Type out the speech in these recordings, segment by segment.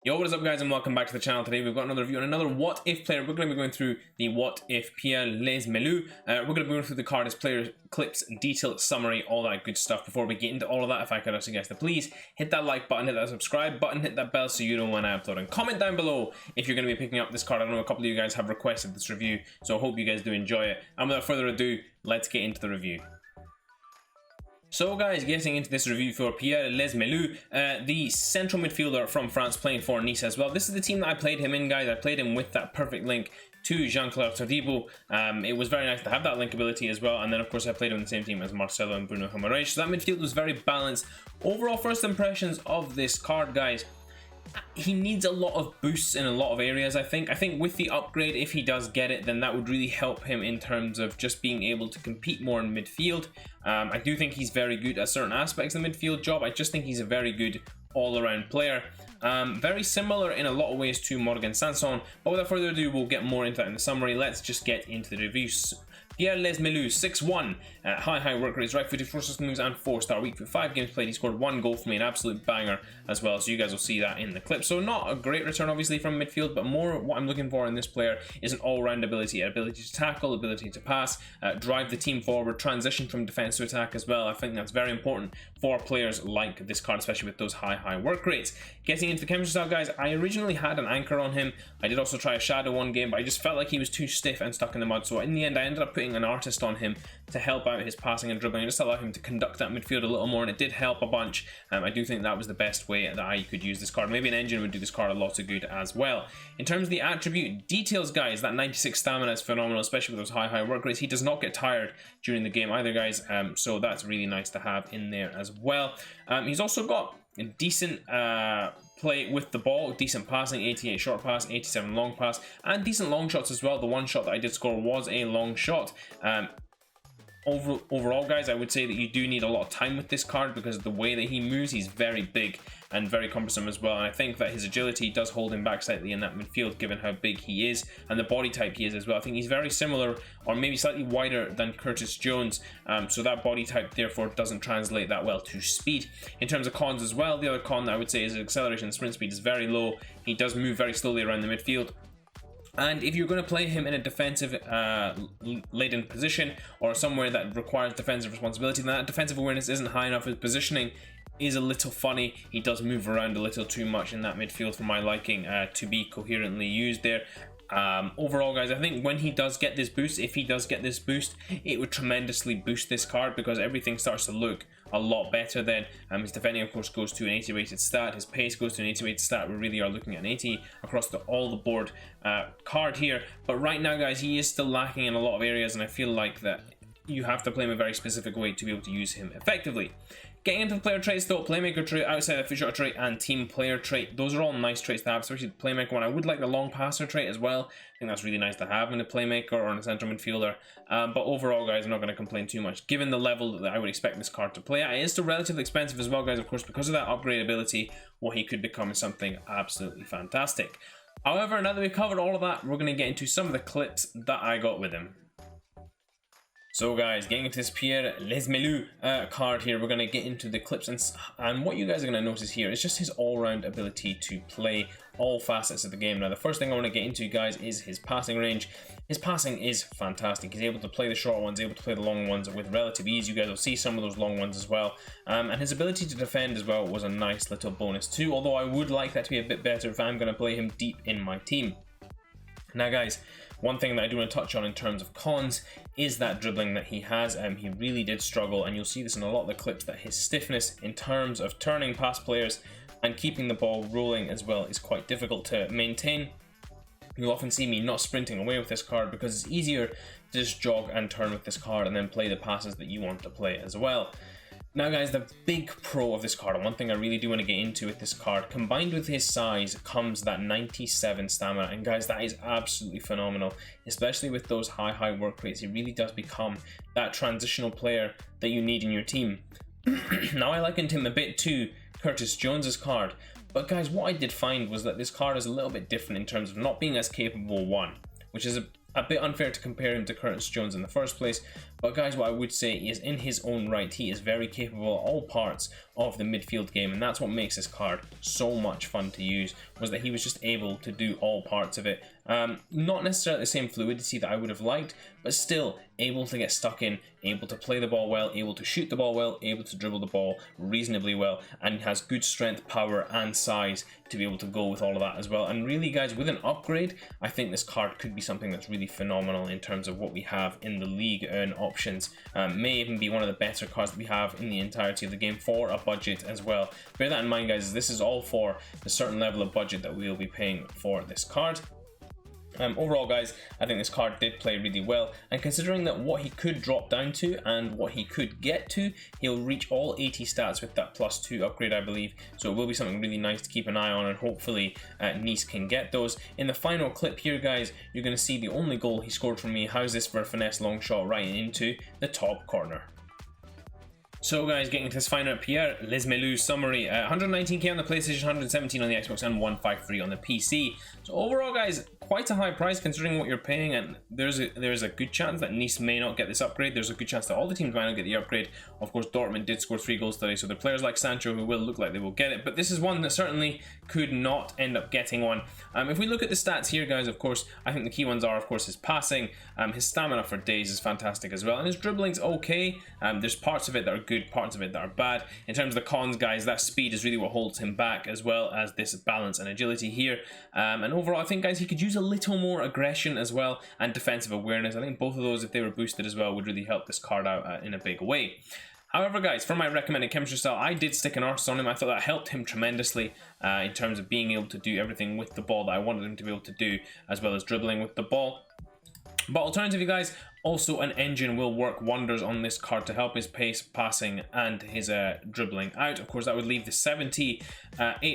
Yo, what is up guys, and welcome back to the channel. Today we've got another review on another what if player. We're going to be going through the what if PIERRE LEES-MELOU. We're going to be going through the card, his player clips, detailed summary, all that good stuff. Before we get into all of that, if I could ask you guys to please hit that like button, hit that subscribe button, hit that bell so you know when I upload, and comment down below if you're going to be picking up this card. I know a couple of you guys have requested this review, so I hope you guys do enjoy it. And without further ado, let's get into the review. So guys, getting into this review for PIERRE LEES-MELOU, the central midfielder from France playing for Nice as well. This is the team that I played him in, guys. I played him with that perfect link to Jean-Claude Todibo. It was very nice to have that link ability as well, and then of course I played him in the same team as Marcelo and Bruno Guimaraes, so that midfield was very balanced. Overall first impressions of this card, guys, he needs a lot of boosts in a lot of areas. I think with the upgrade, if he does get it, then that would really help him in terms of just being able to compete more in midfield. I do think he's very good at certain aspects of the midfield job. I just think he's a very good all-around player. Very similar in a lot of ways to Morgan Sanson, but without further ado, we'll get more into that in the summary. Let's just get into the reviews. PIERRE LEES-MELOU, 6'1", high work rates, right-footed, 4-star moves, and 4-star weak foot. 5 games played, he scored 1 goal for me, an absolute banger as well, so you guys will see that in the clip. So not a great return, obviously, from midfield, but more what I'm looking for in this player is an all-round ability to tackle, ability to pass, drive the team forward, transition from defense to attack as well. I think that's very important for players like this card, especially with those high work rates. Getting into the chemistry style, guys, I originally had an anchor on him. I did also try a shadow one game, but I just felt like he was too stiff and stuck in the mud, so in the end I ended up putting an artist on him to help out his passing and dribbling and just allow him to conduct that midfield a little more, and it did help a bunch. I do think that was the best way that I could use this card. Maybe an engine would do this card a lot of good as well. In terms of the attribute details, guys, that 96 stamina is phenomenal, especially with those high work rates. He does not get tired during the game either, guys, so that's really nice to have in there as well. He's also got a decent play with the ball, decent passing, 88 short pass, 87 long pass, and decent long shots as well. The one shot that I did score was a long shot. Overall, guys, I would say that you do need a lot of time with this card because of the way that he moves. He's very big and very cumbersome as well, and I think that his agility does hold him back slightly in that midfield given how big he is and the body type he is as well. I think he's very similar or maybe slightly wider than Curtis Jones, so that body type therefore doesn't translate that well to speed. In terms of cons as well, the other con that I would say is his acceleration and sprint speed is very low. He does move very slowly around the midfield. And if you're going to play him in a defensive laden position or somewhere that requires defensive responsibility, then that defensive awareness isn't high enough. His positioning is a little funny. He does move around a little too much in that midfield for my liking to be coherently used there. Overall, guys, I think when he does get this boost, if he does get this boost, it would tremendously boost this card because everything starts to look a lot better then. His defending, of course, goes to an 80 rated stat. His pace goes to an 80 rated stat. We really are looking at an 80 across all the board card here. But right now, guys, he is still lacking in a lot of areas, and I feel like that you have to play him a very specific way to be able to use him effectively. Getting into the player traits though, playmaker trait, outside official trait, and team player trait. Those are all nice traits to have, especially the playmaker one. I would like the long passer trait as well. I think that's really nice to have in a playmaker or in a central midfielder. But overall, guys, I'm not going to complain too much. Given the level that I would expect this card to play at, it is still relatively expensive as well, guys, of course, because of that upgrade ability. What he could become is something absolutely fantastic. However, now that we've covered all of that, we're going to get into some of the clips that I got with him. So guys, getting into this PIERRE LEES-MELOU card here, we're going to get into the clips, and what you guys are going to notice here is just his all-round ability to play all facets of the game. Now, the first thing I want to get into, guys, is his passing range. His passing is fantastic. He's able to play the short ones, able to play the long ones with relative ease. You guys will see some of those long ones as well. And his ability to defend as well was a nice little bonus too, although I would like that to be a bit better if I'm going to play him deep in my team. Now, guys, one thing that I do want to touch on in terms of cons is that dribbling that he has. He really did struggle, and you'll see this in a lot of the clips, that his stiffness in terms of turning past players and keeping the ball rolling as well is quite difficult to maintain. You'll often see me not sprinting away with this card because it's easier to just jog and turn with this card and then play the passes that you want to play as well. Now, guys, the big pro of this card, and one thing I really do want to get into with this card, combined with his size comes that 97 stamina, and guys, that is absolutely phenomenal, especially with those high work rates. He really does become that transitional player that you need in your team. Now, I likened him a bit to Curtis Jones's card, but guys, what I did find was that this card is a little bit different in terms of not being as capable, one, which is a bit unfair to compare him to Curtis Jones in the first place, But guys, what I would say is, in his own right, he is very capable at all parts of the midfield game, and that's what makes this card so much fun to use, was that he was just able to do all parts of it. Not necessarily the same fluidity that I would have liked, but still able to get stuck in, able to play the ball well, able to shoot the ball well, able to dribble the ball reasonably well, and has good strength, power, and size to be able to go with all of that as well. And really, guys, with an upgrade, I think this card could be something that's really phenomenal in terms of what we have in the league and options. May even be one of the better cards that we have in the entirety of the game for a budget as well. Bear that in mind, guys, this is all for a certain level of budget that we will be paying for this card. Overall, guys, I think this card did play really well, and considering that what he could drop down to and what he could get to, he'll reach all 80 stats with that +2 upgrade, I believe, so it will be something really nice to keep an eye on, and hopefully Nice can get those. In the final clip here, guys, you're going to see the only goal he scored for me. How's this for a finesse long shot right into the top corner? So guys, getting to this final Pierre Les-Melou summary, 119k on the PlayStation, 117 on the Xbox, and 153 on the PC. So overall, guys, quite a high price considering what you're paying, and there's a good chance that Nice may not get this upgrade. There's a good chance that all the teams might not get the upgrade. Of course, Dortmund did score 3 goals today, so the players like Sancho who will look like they will get it, but this is one that certainly could not end up getting one. If we look at the stats here, guys, of course, I think the key ones are, of course, his passing, his stamina for days is fantastic as well, and his dribbling's okay. There's parts of it that are good, parts of it that are bad. In terms of the cons, guys, that speed is really what holds him back, as well as this balance and agility here. And overall, I think, guys, he could use a little more aggression as well, and defensive awareness. I think both of those, if they were boosted as well, would really help this card out in a big way. However, guys, for my recommended chemistry style, I did stick an arse on him. I thought that helped him tremendously in terms of being able to do everything with the ball that I wanted him to be able to do, as well as dribbling with the ball. But alternatively, guys, also an engine will work wonders on this card to help his pace, passing, and his dribbling out. Of course, that would leave the 78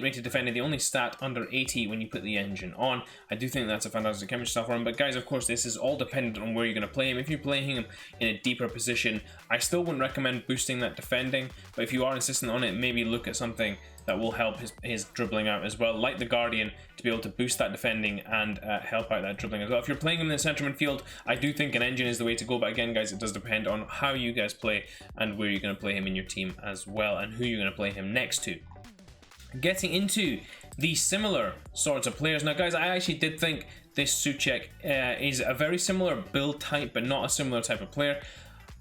rated defender, the only stat under 80 when you put the engine on. I do think that's a fantastic chemistry style for him. But guys, of course, this is all dependent on where you're going to play him. If you're playing him in a deeper position, I still wouldn't recommend boosting that defending. But if you are insistent on it, maybe look at something that will help his dribbling out as well, like the Guardian, to be able to boost that defending and help out that dribbling as well. If you're playing him in the central midfield, I do think an engine is the way to go, but again, guys, it does depend on how you guys play and where you're going to play him in your team as well, and who you're going to play him next to. Getting into the similar sorts of players. Now, guys, I actually did think this Souček is a very similar build type, but not a similar type of player.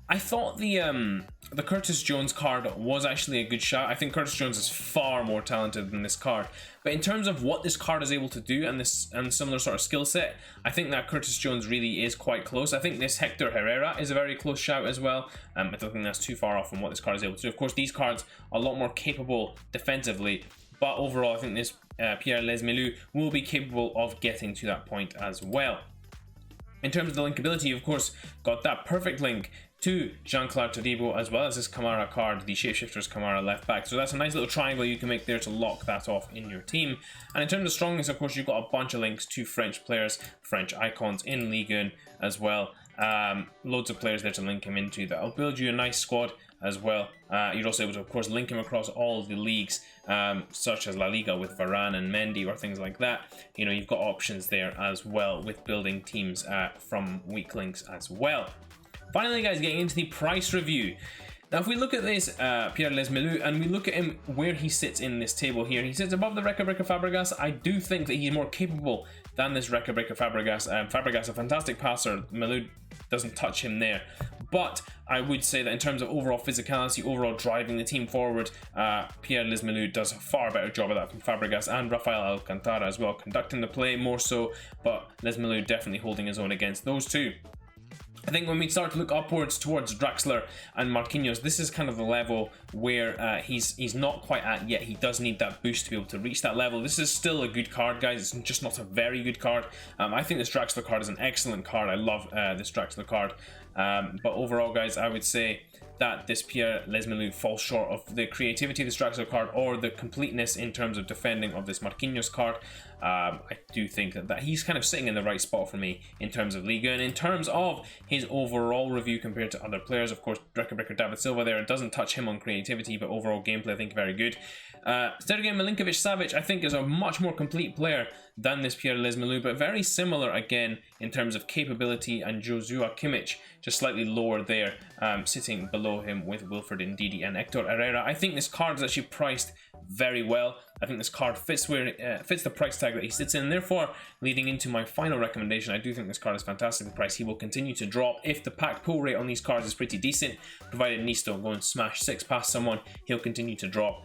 I thought the Curtis Jones card was actually a good shot. I think Curtis Jones is far more talented than this card. But in terms of what this card is able to do and similar sort of skill set, I think that Curtis Jones really is quite close. I think this Hector Herrera is a very close shout as well. I don't think that's too far off from what this card is able to do. Of course, these cards are a lot more capable defensively, but overall, I think this Pierre Les-Melou will be capable of getting to that point as well. In terms of the linkability, of course, got that perfect link to Jean-Claude Todibo, as well as this Kamara card, the Shapeshifter's Kamara left back. So that's a nice little triangle you can make there to lock that off in your team. And in terms of strongness, of course, you've got a bunch of links to French players, French icons in Ligue 1 as well. Loads of players there to link him into. That'll build you a nice squad as well. You're also able to, of course, link him across all of the leagues, such as La Liga with Varane and Mendy or things like that. You know, you've got options there as well with building teams from weak links as well. Finally, guys, getting into the price review. Now, if we look at this Pierre Les-Melou and we look at him where he sits in this table here, he sits above the Record Breaker Fabregas. I do think that he's more capable than this Record Breaker Fabregas. Fabregas, a fantastic passer. Melou doesn't touch him there. But I would say that in terms of overall physicality, overall driving the team forward, Pierre Les-Melou does a far better job of that from Fabregas, and Rafael Alcantara as well, conducting the play more so, but Les-Melou definitely holding his own against those two. I think when we start to look upwards towards Draxler and Marquinhos, this is kind of the level where he's not quite at yet. He does need that boost to be able to reach that level. This is still a good card, guys. It's just not a very good card. I think this Draxler card is an excellent card. I love this Draxler card. But overall, guys, I would say that this Pierre Les-Melou falls short of the creativity of this Draxler card or the completeness in terms of defending of this Marquinhos card. I do think that he's kind of sitting in the right spot for me in terms of Liga. And in terms of his overall review compared to other players, of course, Record Breaker David Silva there, it doesn't touch him on creativity, but overall gameplay I think very good. Sergej Milinkovic-Savic, I think, is a much more complete player than this Pierre Lees-Melou, but very similar again in terms of capability, and Joshua Kimmich just slightly lower there, sitting below him with Wilfred Ndidi and Hector Herrera. I think this card is actually priced very well. I think this card fits where fits the price tag that he sits in, and therefore, leading into my final recommendation, I do think this card is fantastically priced. He will continue to drop if the pack pull rate on these cards is pretty decent, provided Nice don't go and smash 6 past someone. He'll continue to drop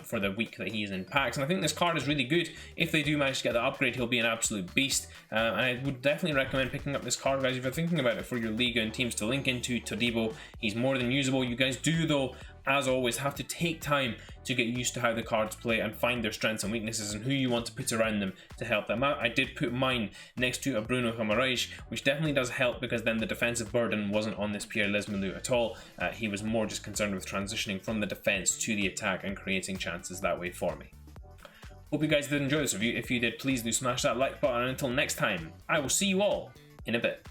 for the week that he is in packs, and I think this card is really good. If they do manage to get the upgrade, he'll be an absolute beast, and I would definitely recommend picking up this card, guys, if you're thinking about it for your Liga and teams to link into. Todibo, he's more than usable. You guys do, though, as always, have to take time to get used to how the cards play and find their strengths and weaknesses and who you want to put around them to help them out. I did put mine next to a Bruno Guimaraes, which definitely does help, because then the defensive burden wasn't on this Pierre Lees-Melou at all. He was more just concerned with transitioning from the defense to the attack and creating chances that way for me. Hope you guys did enjoy this review. If you did, please do smash that like button, and until next time, I will see you all in a bit.